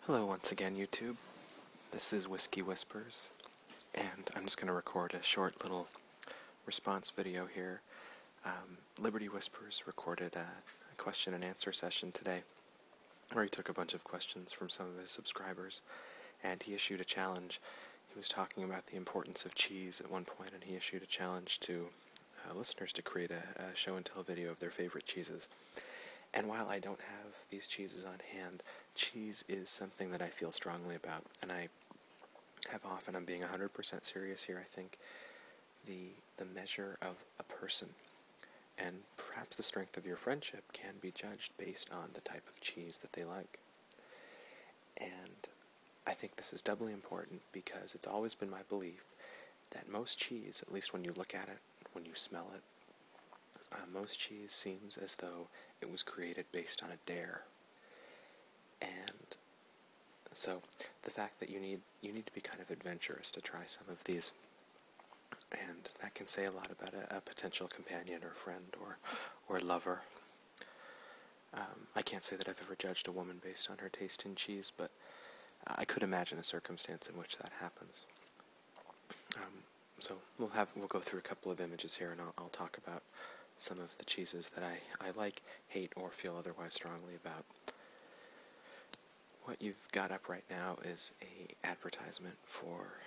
Hello once again, YouTube. This is Whiskey Whispers, and I'm just going to record a short little response video here. Liberty Whispers recorded a question and answer session today, where he took a bunch of questions from some of his subscribers, and he issued a challenge. He was talking about the importance of cheese at one point, and he issued a challenge to listeners to create a show and tell video of their favorite cheeses. And while I don't have these cheeses on hand, cheese is something that I feel strongly about, and I have often, I'm being 100% serious here, I think the measure of a person, and perhaps the strength of your friendship, can be judged based on the type of cheese that they like. And I think this is doubly important because it's always been my belief that most cheese, at least when you look at it, when you smell it, most cheese seems as though it was created based on a dare. And so the fact that you need to be kind of adventurous to try some of these, and that can say a lot about a potential companion or friend or lover. I can't say that I've ever judged a woman based on her taste in cheese, but I could imagine a circumstance in which that happens. So we'll go through a couple of images here, and I'll talk about some of the cheeses that I like, hate, or feel otherwise strongly about. What you've got up right now is a advertisement for,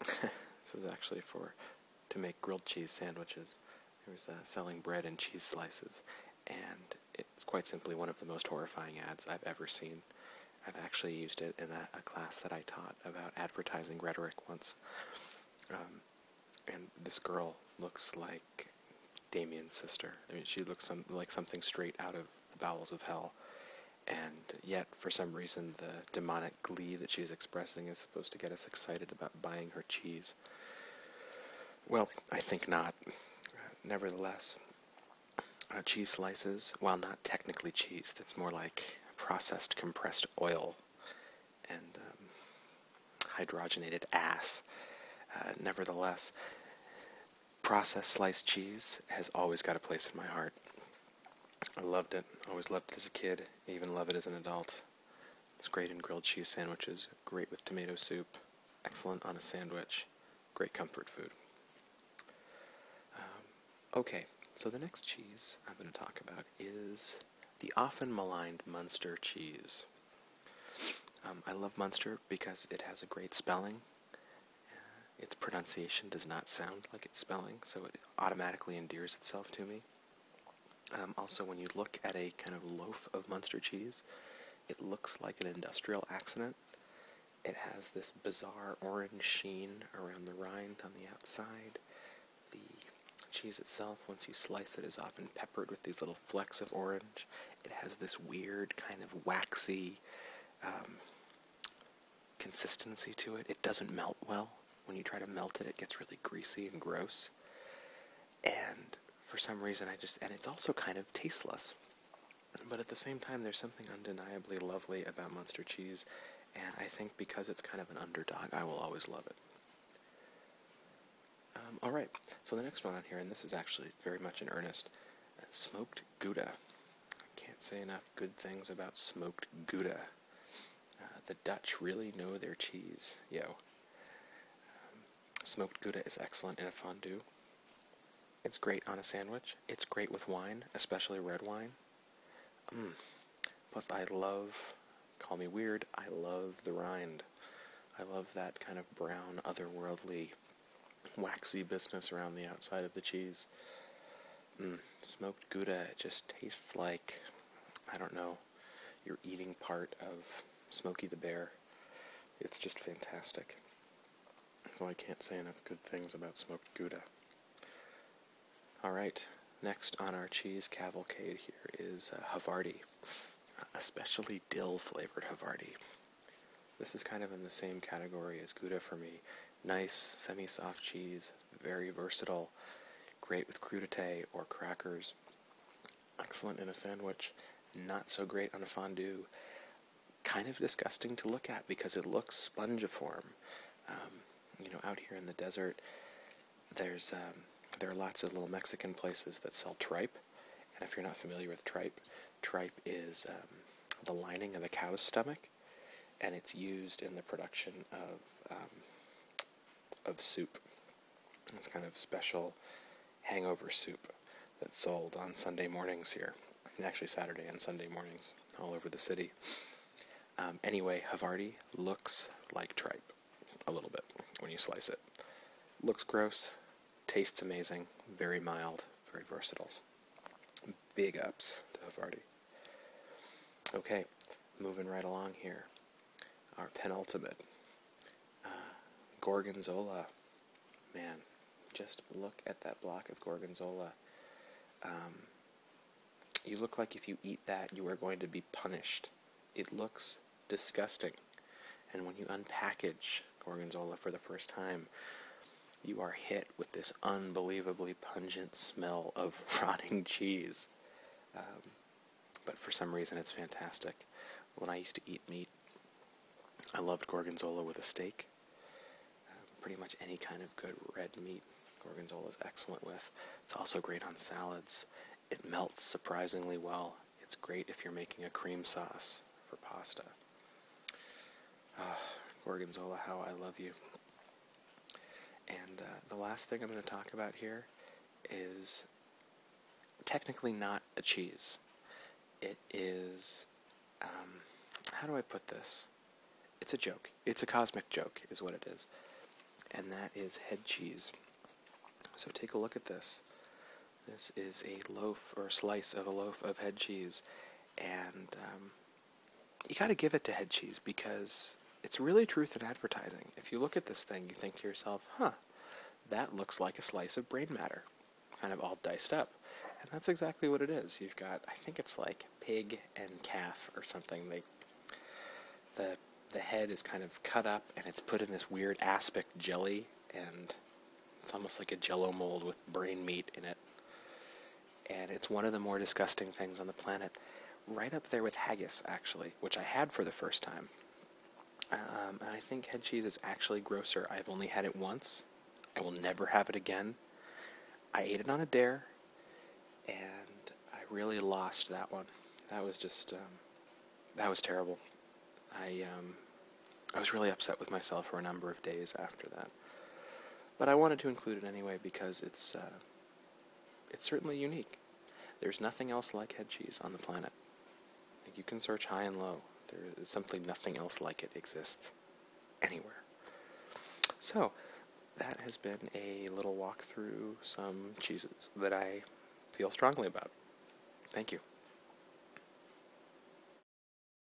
this was actually to make grilled cheese sandwiches. It was selling bread and cheese slices, and it's quite simply one of the most horrifying ads I've ever seen. I've actually used it in a class that I taught about advertising rhetoric once. And this girl looks like Damien's sister. I mean, she looks like something straight out of the bowels of hell, and yet, for some reason, the demonic glee that she's expressing is supposed to get us excited about buying her cheese. Well, I think not. Nevertheless, cheese slices, while not technically cheese, that's more like processed compressed oil and hydrogenated ass. Nevertheless, processed sliced cheese has always got a place in my heart. I loved it. Always loved it as a kid. Even love it as an adult. It's great in grilled cheese sandwiches. Great with tomato soup. Excellent on a sandwich. Great comfort food. Okay, so the next cheese I'm going to talk about is the often maligned Munster cheese. I love Munster because it has a great spelling. Its pronunciation does not sound like it's spelling, so it automatically endears itself to me. Also, when you look at a kind of loaf of Munster cheese, it looks like an industrial accident. It has this bizarre orange sheen around the rind on the outside. The cheese itself, once you slice it, is often peppered with these little flecks of orange. It has this weird kind of waxy consistency to it. It doesn't melt well. When you try to melt it, it gets really greasy and gross. And for some reason, and it's also kind of tasteless. But at the same time, there's something undeniably lovely about Munster cheese, and I think because it's kind of an underdog, I will always love it. Alright, so the next one on here, and this is actually very much in earnest, smoked gouda. I can't say enough good things about smoked gouda. The Dutch really know their cheese, yo. Smoked gouda is excellent in a fondue. It's great on a sandwich. It's great with wine, especially red wine. Plus, I love, call me weird, I love the rind. I love that kind of brown, otherworldly, waxy business around the outside of the cheese. Smoked Gouda just tastes like, I don't know, you're eating part of Smokey the Bear. It's just fantastic. So I can't say enough good things about smoked Gouda. Alright, next on our cheese cavalcade here is havarti, especially dill-flavored havarti. This is kind of in the same category as Gouda for me. Nice, semi-soft cheese, very versatile, great with crudité or crackers, excellent in a sandwich, not so great on a fondue, kind of disgusting to look at because it looks spongiform. Out here in the desert, there are lots of little Mexican places that sell tripe, and if you're not familiar with tripe is the lining of a cow's stomach, and it's used in the production of soup. It's kind of special hangover soup that's sold on Sunday mornings here. Actually, Saturday and Sunday mornings all over the city. Anyway, havarti looks like tripe a little bit when you slice it. Looks gross, tastes amazing, very mild, very versatile. Big ups to havarti. Okay, moving right along here. Our penultimate, gorgonzola. Man, just look at that block of gorgonzola. You look like if you eat that, you are going to be punished. It looks disgusting. And when you unpackage gorgonzola for the first time, you are hit with this unbelievably pungent smell of rotting cheese. But for some reason, it's fantastic. When I used to eat meat, I loved gorgonzola with a steak. Pretty much any kind of good red meat, gorgonzola is excellent with. It's also great on salads. It melts surprisingly well. It's great if you're making a cream sauce for pasta. Gorgonzola, how I love you. And the last thing I'm going to talk about here is technically not a cheese. It is, how do I put this? It's a joke. It's a cosmic joke is what it is. And that is head cheese. So take a look at this. This is a loaf or slice of a loaf of head cheese. And you got to give it to head cheese because it's really truth in advertising. If you look at this thing, you think to yourself, that looks like a slice of brain matter, kind of all diced up. And that's exactly what it is. You've got, I think it's like pig and calf or something. The head is kind of cut up and it's put in this weird aspic jelly, and it's almost like a jello mold with brain meat in it. And it's one of the more disgusting things on the planet. Right up there with haggis, actually, which I had for the first time. And I think head cheese is actually grosser. I've only had it once. I will never have it again. I ate it on a dare, and I really lost that one. That was just, that was terrible. I was really upset with myself for a number of days after that. But I wanted to include it anyway because it's certainly unique. There's nothing else like head cheese on the planet. You can search high and low. There is simply nothing else like it exists anywhere. So, that has been a little walk through some cheeses that I feel strongly about. Thank you.